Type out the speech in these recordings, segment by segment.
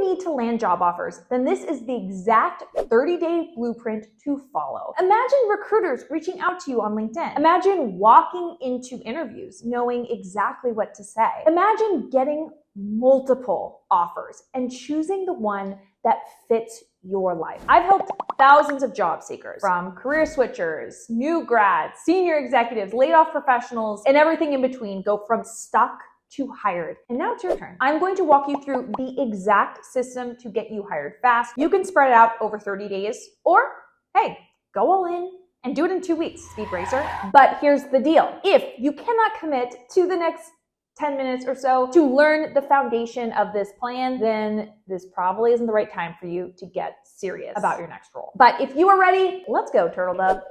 need to land job offers, then this is the exact 30-day blueprint to follow. Imagine recruiters reaching out to you on LinkedIn. Imagine walking into interviews knowing exactly what to say. Imagine getting multiple offers and choosing the one that fits your life. I've helped thousands of job seekers, from career switchers, new grads, senior executives, laid off professionals, and everything in between, go from stuck to hired. And now it's your turn. I'm going to walk you through the exact system to get you hired fast. You can spread it out over 30 days, or hey, go all in and do it in 2 weeks, Speed Racer. But here's the deal. If you cannot commit to the next 10 minutes or so to learn the foundation of this plan, then this probably isn't the right time for you to get serious about your next role. But if you are ready, let's go, Turtle Dove.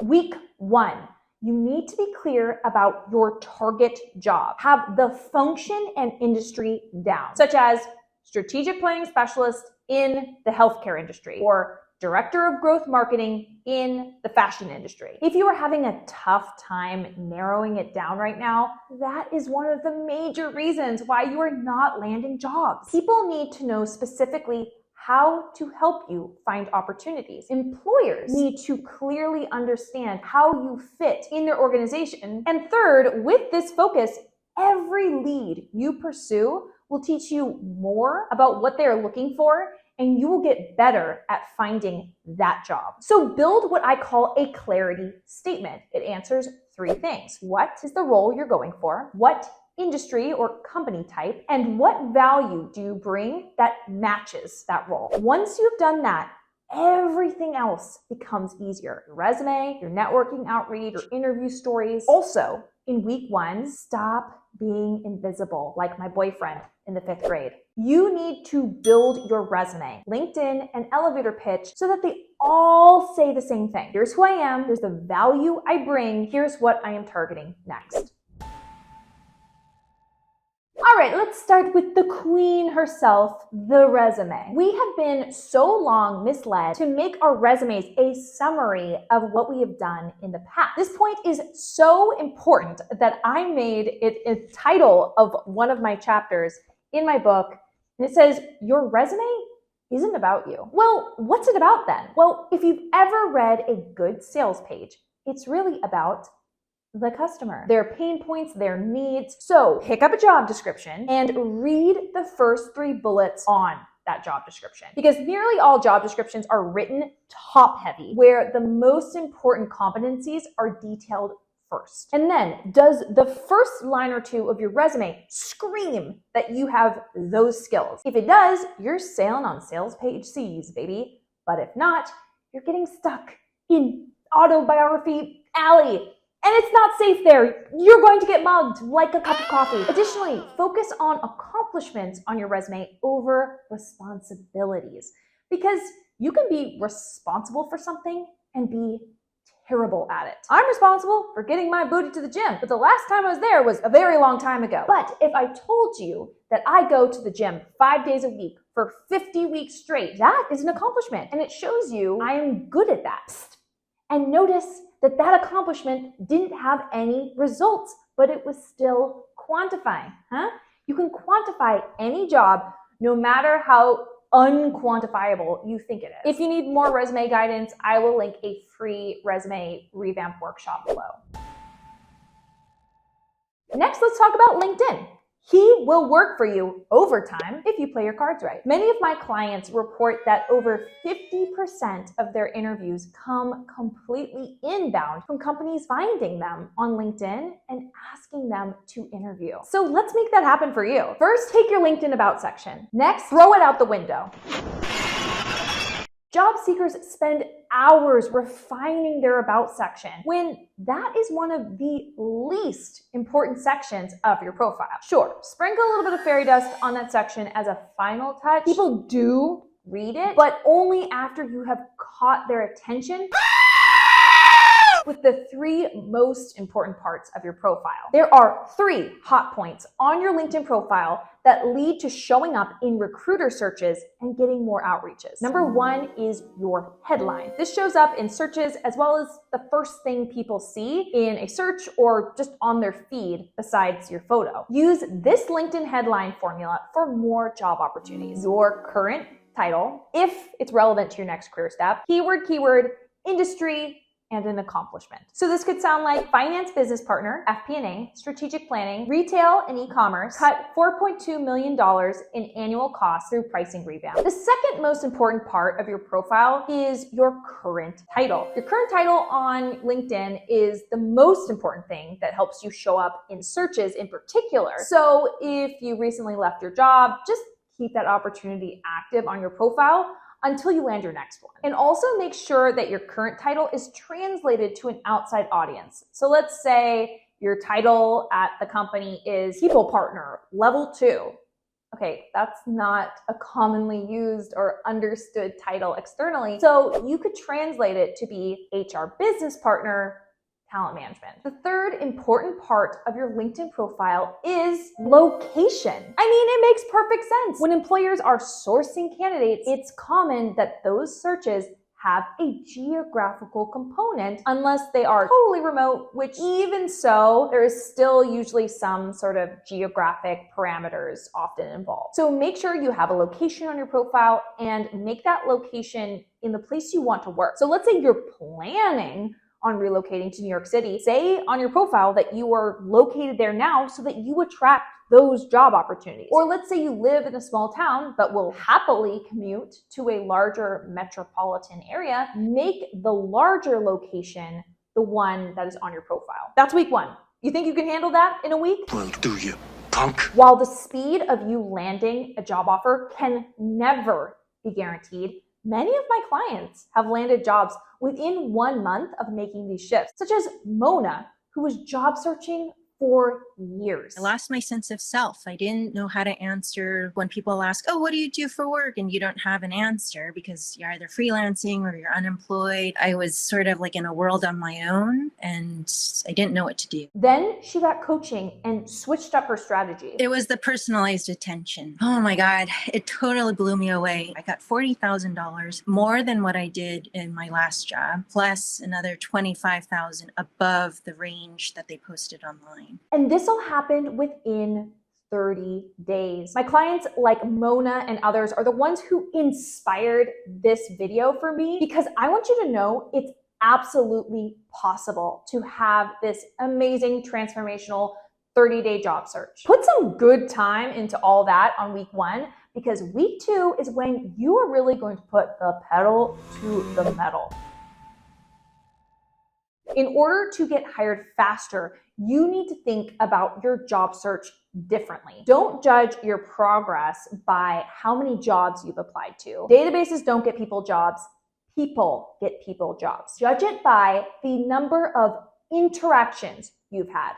Week 1. You need to be clear about your target job. Have the function and industry down, such as strategic planning specialist in the healthcare industry or director of growth marketing in the fashion industry. If you are having a tough time narrowing it down right now, that is one of the major reasons why you are not landing jobs. People need to know specifically how to help you find opportunities. Employers need to clearly understand how you fit in their organization. And third, with this focus, every lead you pursue will teach you more about what they're looking for, and you will get better at finding that job. So build what I call a clarity statement. It answers 3 things. What is the role you're going for? What industry or company type? And what value do you bring that matches that role? Once you've done that, everything else becomes easier. Your resume, your networking outreach, your interview stories. Also, in week 1, stop being invisible like my boyfriend in the 5th grade. You need to build your resume, LinkedIn, and elevator pitch so that they all say the same thing. Here's who I am, here's the value I bring, here's what I am targeting next. All right, let's start with the queen herself, the resume. We have been so long misled to make our resumes a summary of what we have done in the past. This point is so important that I made it a title of one of my chapters in my book, and it says, your resume isn't about you. Well, what's it about then? Well, if you've ever read a good sales page, it's really about the customer, their pain points, their needs. So pick up a job description and read the first 3 bullets on that job description, because nearly all job descriptions are written top heavy, where the most important competencies are detailed first. And then, does the first line or 2 of your resume scream that you have those skills? If it does, you're sailing on sales page C's, baby. But if not, you're getting stuck in autobiography alley. And it's not safe there. You're going to get mugged like a cup of coffee. Additionally, focus on accomplishments on your resume over responsibilities, because you can be responsible for something and be terrible at it. I'm responsible for getting my booty to the gym, but the last time I was there was a very long time ago. But if I told you that I go to the gym 5 days a week for 50 weeks straight, that is an accomplishment, and it shows you I am good at that. And notice that that accomplishment didn't have any results, but it was still quantifying, huh? You can quantify any job, no matter how unquantifiable you think it is. If you need more resume guidance, I will link a free resume revamp workshop below. Next, let's talk about LinkedIn. He will work for you overtime if you play your cards right. Many of my clients report that over 50% of their interviews come completely inbound from companies finding them on LinkedIn and asking them to interview. So let's make that happen for you. First, take your LinkedIn About section. Next, throw it out the window. Job seekers spend hours refining their About section, when that is one of the least important sections of your profile. Sure, sprinkle a little bit of fairy dust on that section as a final touch. People do read it, but only after you have caught their attention start with the 3 most important parts of your profile. There are 3 hot points on your LinkedIn profile that lead to showing up in recruiter searches and getting more outreaches. Number 1 is your headline. This shows up in searches as well as the first thing people see in a search or just on their feed besides your photo. Use this LinkedIn headline formula for more job opportunities. Your current title, if it's relevant to your next career step, keyword, industry, and an accomplishment. So this could sound like finance business partner, FP&A, strategic planning, retail and e-commerce, cut $4.2 million in annual costs through pricing revamp. The second most important part of your profile is your current title. Your current title on LinkedIn is the most important thing that helps you show up in searches in particular. So if you recently left your job, just keep that opportunity active on your profile until you land your next one. And also make sure that your current title is translated to an outside audience. So let's say your title at the company is People Partner Level 2. Okay, that's not a commonly used or understood title externally. So you could translate it to be HR Business Partner Talent Management. The third important part of your LinkedIn profile is location. I mean, it makes perfect sense. When employers are sourcing candidates, it's common that those searches have a geographical component unless they are totally remote, which even so, there is still usually some sort of geographic parameters often involved. So make sure you have a location on your profile and make that location in the place you want to work. So let's say you're planning on relocating to New York City. Say on your profile that you are located there now so that you attract those job opportunities. Or let's say you live in a small town but will happily commute to a larger metropolitan area. Make the larger location the one that is on your profile. That's week 1. You think you can handle that in a week? Well, do you, punk? While the speed of you landing a job offer can never be guaranteed, many of my clients have landed jobs within 1 month of making these shifts, such as Mona, who was job searching for years. I lost my sense of self. I didn't know how to answer when people ask, oh, what do you do for work? And you don't have an answer because you're either freelancing or you're unemployed. I was sort of like in a world on my own and I didn't know what to do. Then she got coaching and switched up her strategy. It was the personalized attention. Oh my God, it totally blew me away. I got $40,000 more than what I did in my last job, plus another $25,000 above the range that they posted online. And this all happened within 30 days. My clients like Mona and others are the ones who inspired this video for me because I want you to know it's absolutely possible to have this amazing transformational 30-day job search. Put some good time into all that on week 1 because week 2 is when you are really going to put the pedal to the metal. In order to get hired faster, you need to think about your job search differently. Don't judge your progress by how many jobs you've applied to. Databases don't get people jobs. People get people jobs. Judge it by the number of interactions you've had.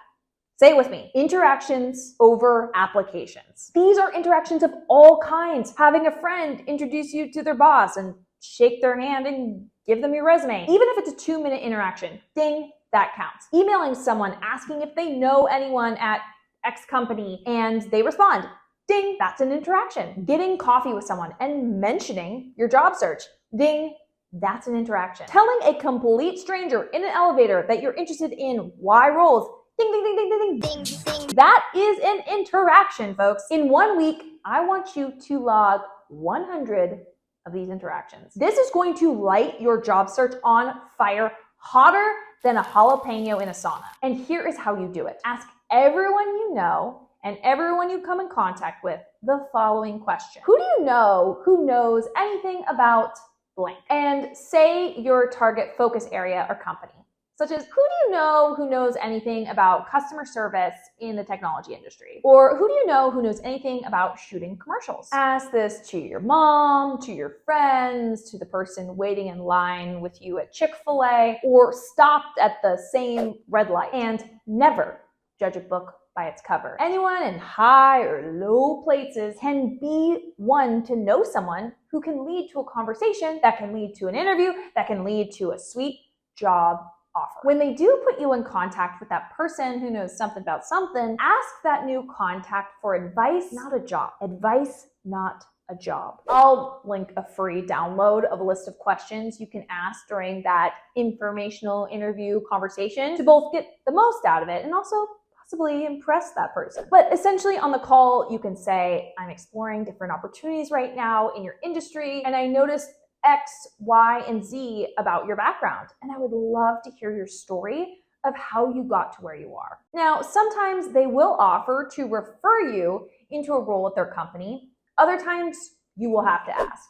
Say it with me. Interactions over applications. These are interactions of all kinds. Having a friend introduce you to their boss and shake their hand and give them your resume. Even if it's a 2-minute interaction, ding, that counts. Emailing someone asking if they know anyone at X company and they respond, ding, that's an interaction. Getting coffee with someone and mentioning your job search, ding, that's an interaction. Telling a complete stranger in an elevator that you're interested in Y roles, ding, ding, ding, ding, ding, ding, ding, ding. That is an interaction, folks. In 1 week, I want you to log 100 of these interactions. This is going to light your job search on fire, hotter than a jalapeno in a sauna. And here is how you do it. Ask everyone you know and everyone you come in contact with the following question. Who do you know who knows anything about blank? And say your target focus area or company, such as who do you know who knows anything about customer service in the technology industry? Or who do you know who knows anything about shooting commercials? Ask this to your mom, to your friends, to the person waiting in line with you at Chick-fil-A, or stopped at the same red light. And never judge a book by its cover. Anyone in high or low places can be one to know someone who can lead to a conversation that can lead to an interview, that can lead to a sweet job offer. When they do put you in contact with that person who knows something about something, ask that new contact for advice, not a job. Advice, not a job. I'll link a free download of a list of questions you can ask during that informational interview conversation to both get the most out of it and also possibly impress that person. But essentially on the call, you can say, I'm exploring different opportunities right now in your industry, and I noticed X, Y, and Z about your background, and I would love to hear your story of how you got to where you are. Now, sometimes they will offer to refer you into a role at their company. Other times, you will have to ask.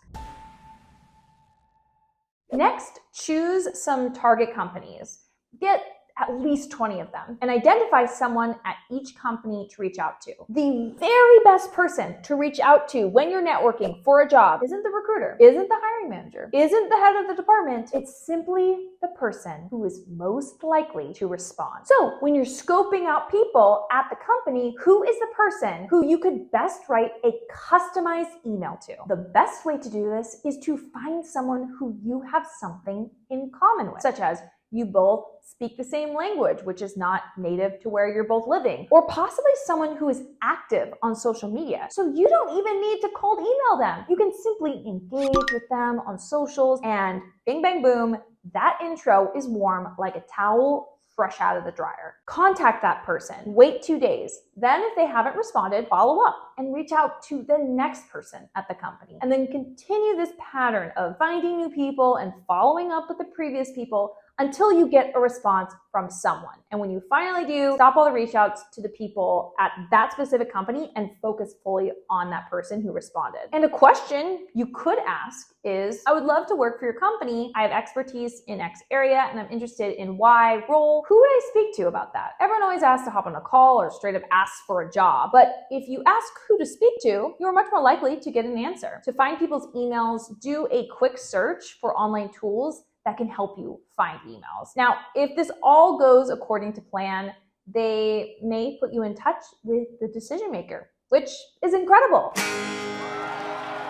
Next, choose some target companies. Get at least 20 of them and identify someone at each company to reach out to. The very best person to reach out to when you're networking for a job isn't the recruiter, isn't the hiring manager, isn't the head of the department. It's simply the person who is most likely to respond. So when you're scoping out people at the company, who is the person who you could best write a customized email to? The best way to do this is to find someone who you have something in common with, such as you both speak the same language, which is not native to where you're both living, or possibly someone who is active on social media. So you don't even need to cold email them. You can simply engage with them on socials and bing, bang, boom, that intro is warm like a towel fresh out of the dryer. Contact that person, wait 2 days. Then if they haven't responded, follow up and reach out to the next person at the company. And then continue this pattern of finding new people and following up with the previous people until you get a response from someone. And when you finally do, stop all the reach outs to the people at that specific company and focus fully on that person who responded. And a question you could ask is, I would love to work for your company. I have expertise in X area and I'm interested in Y role. Who would I speak to about that? Everyone always asks to hop on a call or straight up asks for a job. But if you ask who to speak to, you're much more likely to get an answer. To find people's emails, do a quick search for online tools that can help you find emails. Now, if this all goes according to plan, they may put you in touch with the decision maker, which is incredible.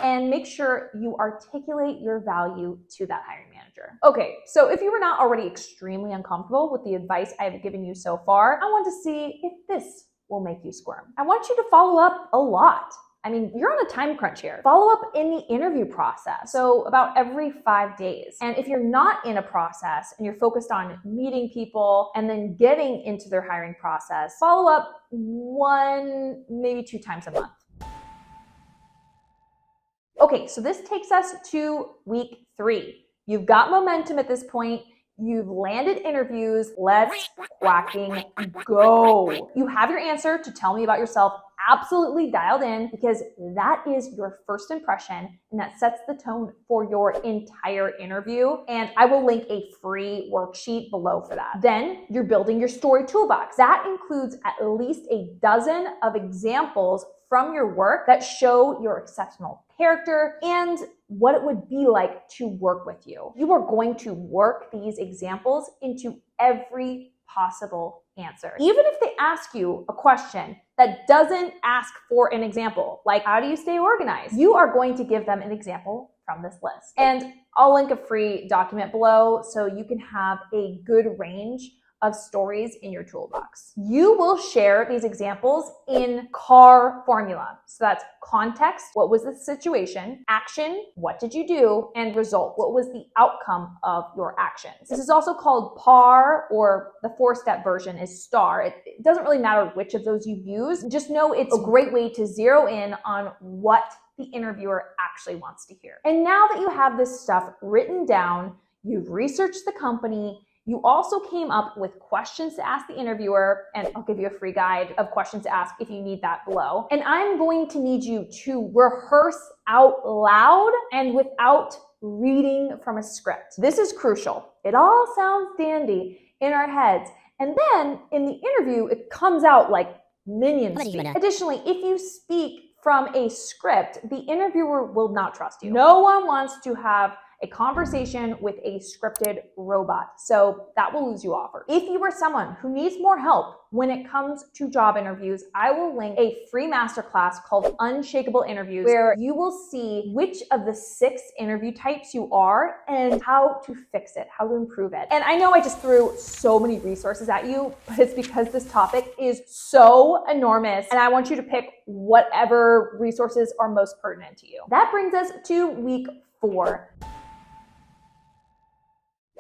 And make sure you articulate your value to that hiring manager. Okay, so if you were not already extremely uncomfortable with the advice I have given you so far, I want to see if this will make you squirm. I want you to follow up a lot. I mean, you're on a time crunch here. Follow up in the interview process. So about every 5 days. And if you're not in a process and you're focused on meeting people and then getting into their hiring process, follow up 1, maybe 2 times a month. Okay, so this takes us to week 3. You've got momentum at this point. You've landed interviews. Let's fucking go. You have your answer to tell me about yourself absolutely dialed in, because that is your first impression and that sets the tone for your entire interview. And I will link a free worksheet below for that. Then you're building your story toolbox. That includes at least a dozen of examples from your work that show your exceptional character and what it would be like to work with you. You are going to work these examples into every possible answer. Even if they ask you a question that doesn't ask for an example, like how do you stay organized? You are going to give them an example from this list. And I'll link a free document below so you can have a good range of stories in your toolbox. You will share these examples in CAR formula. So that's context, what was the situation, action, what did you do, and result, what was the outcome of your actions. This is also called PAR, or the 4-step version is STAR. It doesn't really matter which of those you use. Just know it's a great way to zero in on what the interviewer actually wants to hear. And now that you have this stuff written down, you've researched the company, you also came up with questions to ask the interviewer, and I'll give you a free guide of questions to ask if you need that below. And I'm going to need you to rehearse out loud and without reading from a script. This is crucial. It all sounds dandy in our heads. And then in the interview, it comes out like minions speak. Additionally, if you speak from a script, the interviewer will not trust you. No one wants to have a conversation with a scripted robot. So that will lose you offers. If you are someone who needs more help when it comes to job interviews, I will link a free masterclass called Unshakable Interviews, where you will see which of the 6 interview types you are and how to fix it, how to improve it. And I know I just threw so many resources at you, but it's because this topic is so enormous and I want you to pick whatever resources are most pertinent to you. That brings us to week 4.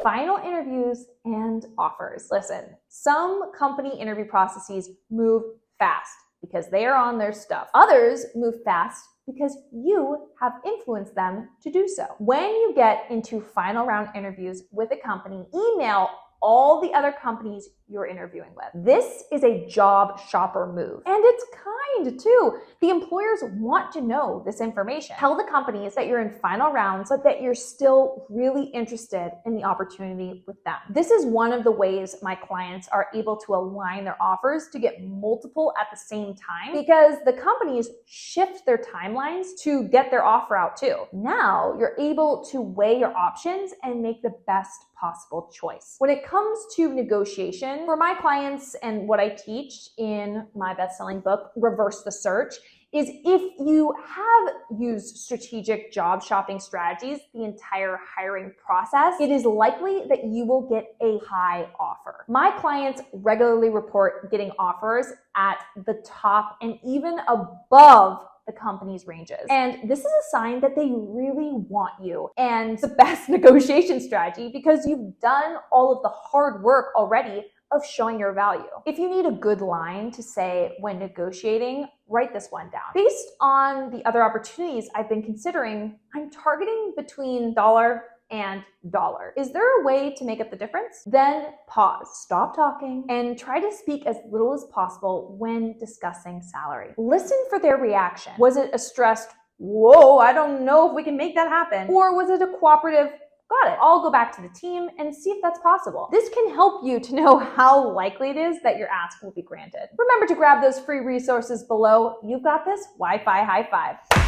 Final interviews and offers. Listen, some company interview processes move fast because they are on their stuff. Others move fast because you have influenced them to do so. When you get into final round interviews with a company, email all the other companies you're interviewing with. This is a job shopper move. And it's kind too. The employers want to know this information. Tell the companies that you're in final rounds, but that you're still really interested in the opportunity with them. This is one of the ways my clients are able to align their offers to get multiple at the same time, because the companies shift their timelines to get their offer out too. Now you're able to weigh your options and make the best possible choice. When it comes to negotiation, for my clients and what I teach in my best-selling book, Reverse the Search, is if you have used strategic job shopping strategies the entire hiring process, it is likely that you will get a high offer. My clients regularly report getting offers at the top and even above the company's ranges. And this is a sign that they really want you and the best negotiation strategy, because you've done all of the hard work already of showing your value. If you need a good line to say when negotiating, write this one down. Based on the other opportunities I've been considering, I'm targeting between $1 and $1. Is there a way to make up the difference? Then pause, stop talking, and try to speak as little as possible when discussing salary. Listen for their reaction. Was it a stressed, whoa, I don't know if we can make that happen? Or was it a cooperative, got it, I'll go back to the team and see if that's possible? This can help you to know how likely it is that your ask will be granted. Remember to grab those free resources below. You've got this. Wi-Fi high five.